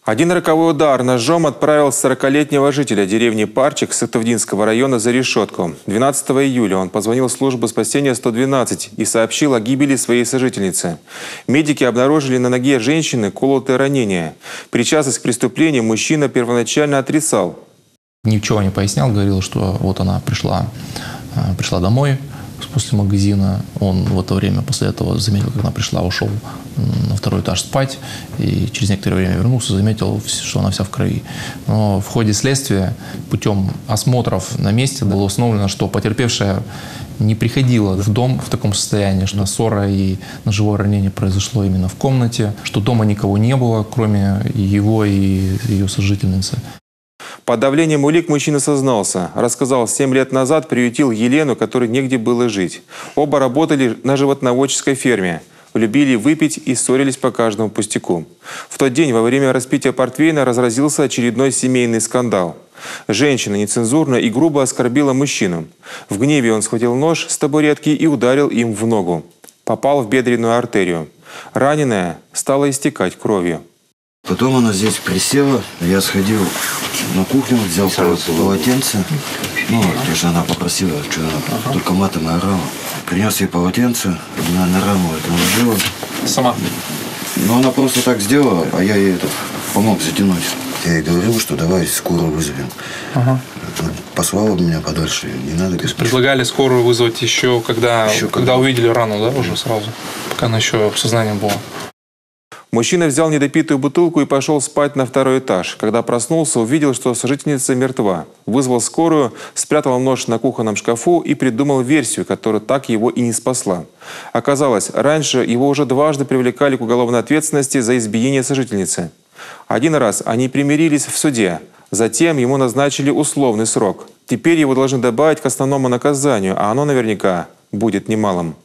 Один роковой удар ножом отправил 40-летнего жителя деревни Парчик Сыктывдинского района за решетку. 12 июля он позвонил в службу спасения 112 и сообщил о гибели своей сожительницы. Медики обнаружили на ноге женщины колотые ранения. Причастность к преступлению мужчина первоначально отрицал. Ничего не пояснял, говорил, что вот она пришла домой после магазина. Он в это время, после этого, заметил, как она пришла, ушел на второй этаж спать. И через некоторое время вернулся, заметил, что она вся в крови. Но в ходе следствия, путем осмотров на месте, было установлено, что потерпевшая не приходила в дом в таком состоянии, что ссора и ножевое ранение произошло именно в комнате, что дома никого не было, кроме его и ее сожительницы. Под давлением улик мужчина сознался. Рассказал, 7 лет назад приютил Елену, которой негде было жить. Оба работали на животноводческой ферме. Любили выпить и ссорились по каждому пустяку. В тот день во время распития портвейна разразился очередной семейный скандал. Женщина нецензурно и грубо оскорбила мужчину. В гневе он схватил нож с табуретки и ударил им в ногу. Попал в бедренную артерию. Раненая стала истекать кровью. Потом она здесь присела, я сходил на кухню, взял полотенце. Ну, тоже она попросила, что она только матом орала. Принес ей полотенце, она на раму это наложила. Сама? Ну, она просто так сделала, а я ей это помог затянуть. Я ей говорил, что давай скорую вызовем. Ага. Послала меня подальше, не надо. Предлагали скорую вызвать еще, когда увидели рану, да, уже сразу? Пока она еще в сознании была. Мужчина взял недопитую бутылку и пошел спать на второй этаж. Когда проснулся, увидел, что сожительница мертва. Вызвал скорую, спрятал нож на кухонном шкафу и придумал версию, которая так его и не спасла. Оказалось, раньше его уже дважды привлекали к уголовной ответственности за избиение сожительницы. Один раз они примирились в суде. Затем ему назначили условный срок. Теперь его должны добавить к основному наказанию, а оно наверняка будет немалым.